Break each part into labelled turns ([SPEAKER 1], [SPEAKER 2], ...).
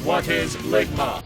[SPEAKER 1] What is Ligma?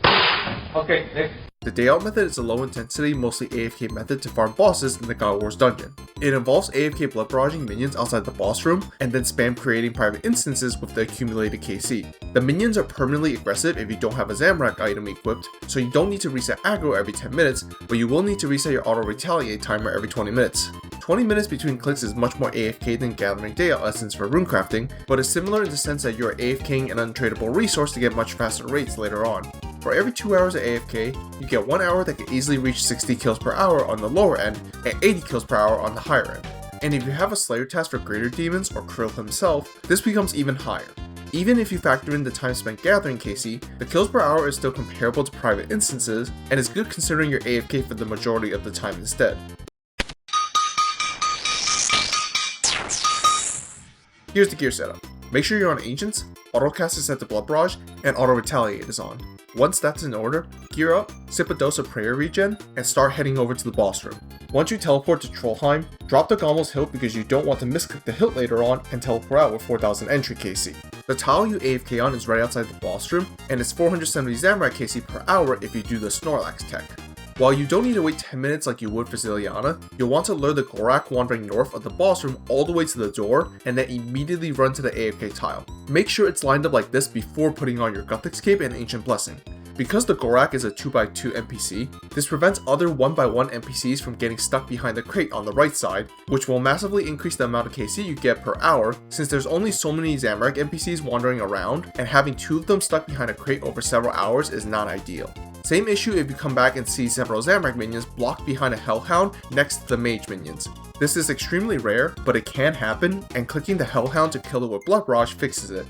[SPEAKER 2] Okay, next.
[SPEAKER 3] The Daeyalt method is a low-intensity, mostly AFK method to farm bosses in the God Wars dungeon. It involves AFK blood barraging minions outside the boss room, and then spam creating private instances with the accumulated KC. The minions are permanently aggressive if you don't have a Zamorak item equipped, so you don't need to reset aggro every 10 minutes, but you will need to reset your auto-retaliate timer every 20 minutes. 20 minutes between clicks is much more AFK than gathering Daeyalt essence for rune crafting, but is similar in the sense that you are AFKing an untradeable resource to get much faster rates later on. For every 2 hours of AFK, you get 1 hour that can easily reach 60 kills per hour on the lower end and 80 kills per hour on the higher end. And if you have a Slayer task for Greater Demons or Kril himself, this becomes even higher. Even if you factor in the time spent gathering KC, the kills per hour is still comparable to private instances, and is good considering you're AFK for the majority of the time instead. Here's the gear setup. Make sure you're on Ancients, Autocast is set to Blood Barrage, and Auto Retaliate is on. Once that's in order, gear up, sip a dose of prayer regen, and start heading over to the boss room. Once you teleport to Trollheim, drop the Ghommal's Hilt because you don't want to misclick the Hilt later on and teleport out with 4000 entry KC. The tile you AFK on is right outside the boss room, and it's 470 Zamorak KC per hour if you do the Snorlax tech. While you don't need to wait 10 minutes like you would for Zileana, you'll want to lure the Gorak wandering north of the boss room all the way to the door, and then immediately run to the AFK tile. Make sure it's lined up like this before putting on your Gothic Cape and Ancient Blessing. Because the Gorak is a 2x2 NPC, this prevents other 1x1 NPCs from getting stuck behind the crate on the right side, which will massively increase the amount of KC you get per hour since there's only so many Zamorak NPCs wandering around, and having 2 of them stuck behind a crate over several hours is not ideal. Same issue if you come back and see several Zamorak minions blocked behind a Hellhound next to the mage minions. This is extremely rare, but it can happen, and clicking the Hellhound to kill it with Blood Barrage fixes it.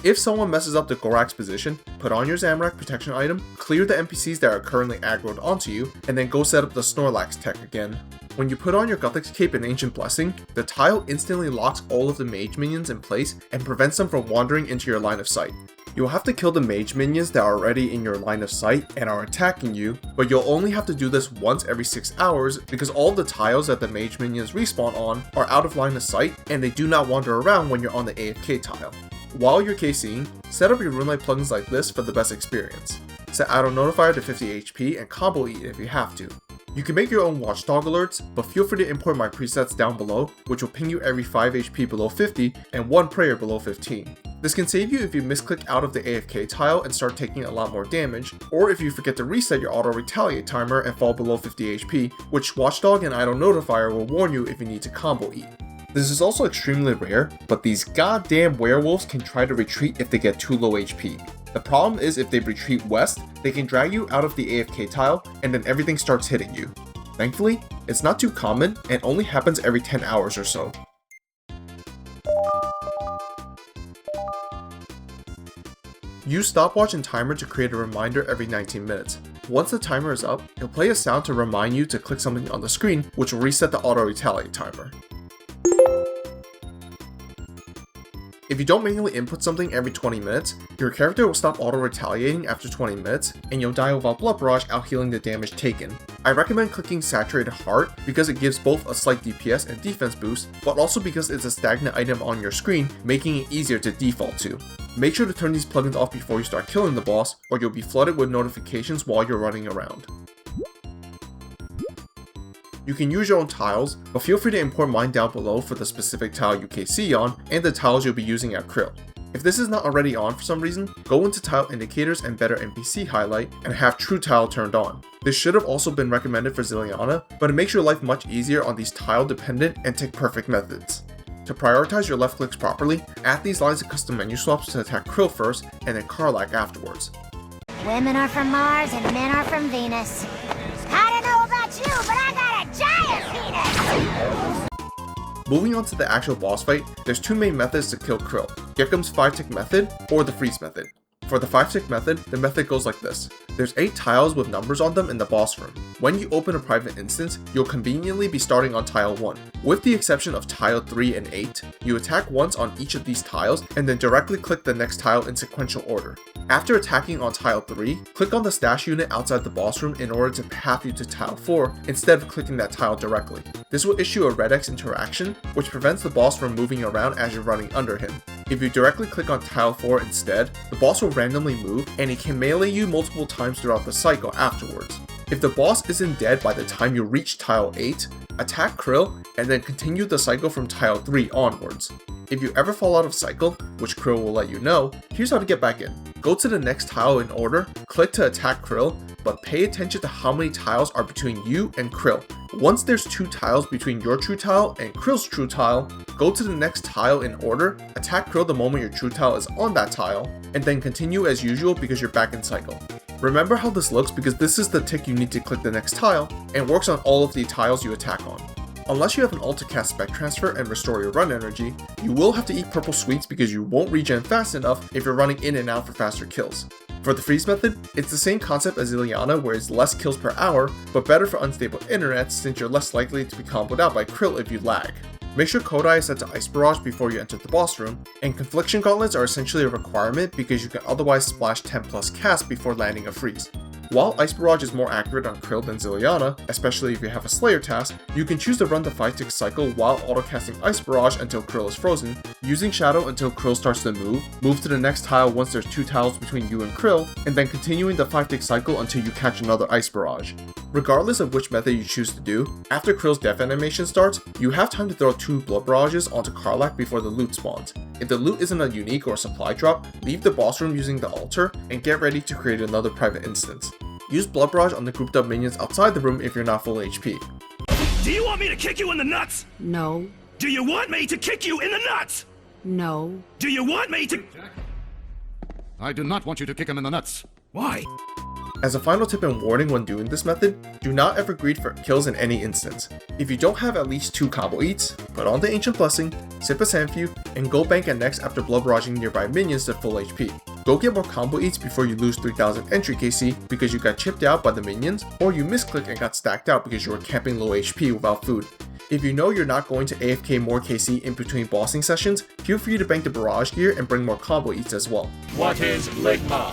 [SPEAKER 3] If someone messes up the Gorak's position, put on your Zamorak protection item, clear the NPCs that are currently aggroed onto you, and then go set up the Snorlax tech again. When you put on your Gothic Cape and Ancient Blessing, the tile instantly locks all of the mage minions in place and prevents them from wandering into your line of sight. You'll have to kill the mage minions that are already in your line of sight and are attacking you, but you'll only have to do this once every 6 hours because all the tiles that the mage minions respawn on are out of line of sight and they do not wander around when you're on the AFK tile. While you're KCing, set up your RuneLite plugins like this for the best experience. Set Auto Notifier to 50 HP and combo eat if you have to. You can make your own watchdog alerts, but feel free to import my presets down below, which will ping you every 5 HP below 50 and 1 prayer below 15. This can save you if you misclick out of the AFK tile and start taking a lot more damage, or if you forget to reset your auto retaliate timer and fall below 50 HP, which Watchdog and Auto Notifier will warn you if you need to combo eat. This is also extremely rare, but these goddamn werewolves can try to retreat if they get too low HP. The problem is if they retreat west, they can drag you out of the AFK tile and then everything starts hitting you. Thankfully, it's not too common and only happens every 10 hours or so. Use stopwatch and timer to create a reminder every 19 minutes. Once the timer is up, it'll play a sound to remind you to click something on the screen, which will reset the auto retaliate timer. If you don't manually input something every 20 minutes, your character will stop auto-retaliating after 20 minutes, and you'll die without Blood Barrage out healing the damage taken. I recommend clicking Saturated Heart because it gives both a slight DPS and defense boost, but also because it's a stagnant item on your screen, making it easier to default to. Make sure to turn these plugins off before you start killing the boss, or you'll be flooded with notifications while you're running around. You can use your own tiles, but feel free to import mine down below for the specific tile you KC on and the tiles you'll be using at Kril. If this is not already on for some reason, go into Tile Indicators and Better NPC Highlight and have True Tile turned on. This should have also been recommended for Zileana, but it makes your life much easier on these tile dependent and tick perfect methods. To prioritize your left clicks properly, add these lines of custom menu swaps to attack Kril first and then Karlach afterwards.
[SPEAKER 4] Women are from Mars and men are from Venus. I don't know about you, but I got a giant penis!
[SPEAKER 3] Moving on to the actual boss fight, there's 2 main methods to kill Kril, Gekkum's 5-tick method or the freeze method. For the 5-tick method, the method goes like this. There's 8 tiles with numbers on them in the boss room. When you open a private instance, you'll conveniently be starting on tile 1. With the exception of tile 3 and 8, you attack once on each of these tiles and then directly click the next tile in sequential order. After attacking on tile 3, click on the stash unit outside the boss room in order to path you to tile 4 instead of clicking that tile directly. This will issue a red X interaction, which prevents the boss from moving around as you're running under him. If you directly click on tile 4 instead, the boss will randomly move and it can melee you multiple times throughout the cycle afterwards. If the boss isn't dead by the time you reach tile 8, attack Kril and then continue the cycle from tile 3 onwards. If you ever fall out of cycle, which Kril will let you know, here's how to get back in. Go to the next tile in order, click to attack Kril, but pay attention to how many tiles are between you and Kril. Once there's 2 tiles between your true tile and Kril's true tile, go to the next tile in order, attack Kril the moment your true tile is on that tile, and then continue as usual because you're back in cycle. Remember how this looks because this is the tick you need to click the next tile, and works on all of the tiles you attack on. Unless you have an ult to cast Spec Transfer and restore your run energy, you will have to eat purple sweets because you won't regen fast enough if you're running in and out for faster kills. For the freeze method, it's the same concept as Ileana where it's less kills per hour, but better for unstable internet since you're less likely to be comboed out by Kril if you lag. Make sure Kodai is set to Ice Barrage before you enter the boss room, and Confliction Gauntlets are essentially a requirement because you can otherwise splash 10 plus cast before landing a freeze. While Ice Barrage is more accurate on Kril than Zileana, especially if you have a Slayer task, you can choose to run the 5-tick cycle while auto-casting Ice Barrage until Kril is frozen, using Shadow until Kril starts to move to the next tile once there's 2 tiles between you and Kril, and then continuing the 5-tick cycle until you catch another Ice Barrage. Regardless of which method you choose to do, after Kril's death animation starts, you have time to throw 2 Blood Barrages onto Karlach before the loot spawns. If the loot isn't a unique or supply drop, leave the boss room using the altar, and get ready to create another private instance. Use Blood Barrage on the grouped up minions outside the room if you're not full HP.
[SPEAKER 1] Do you want me to kick you in the nuts?
[SPEAKER 2] No.
[SPEAKER 1] Do you want me to kick you in the nuts?
[SPEAKER 2] No.
[SPEAKER 1] Do you want me to...
[SPEAKER 5] I do not want you to kick him in the nuts.
[SPEAKER 1] Why?
[SPEAKER 3] As a final tip and warning when doing this method, do not ever greed for kills in any instance. If you don't have at least 2 combo eats, put on the Ancient Blessing, sip a Sanfew, and go bank at next after blood barraging nearby minions to full HP. Go get more combo eats before you lose 3000 entry KC because you got chipped out by the minions, or you misclick and got stacked out because you were camping low HP without food. If you know you're not going to AFK more KC in between bossing sessions, feel free to bank the barrage gear and bring more combo eats as well.
[SPEAKER 6] What is Ligma?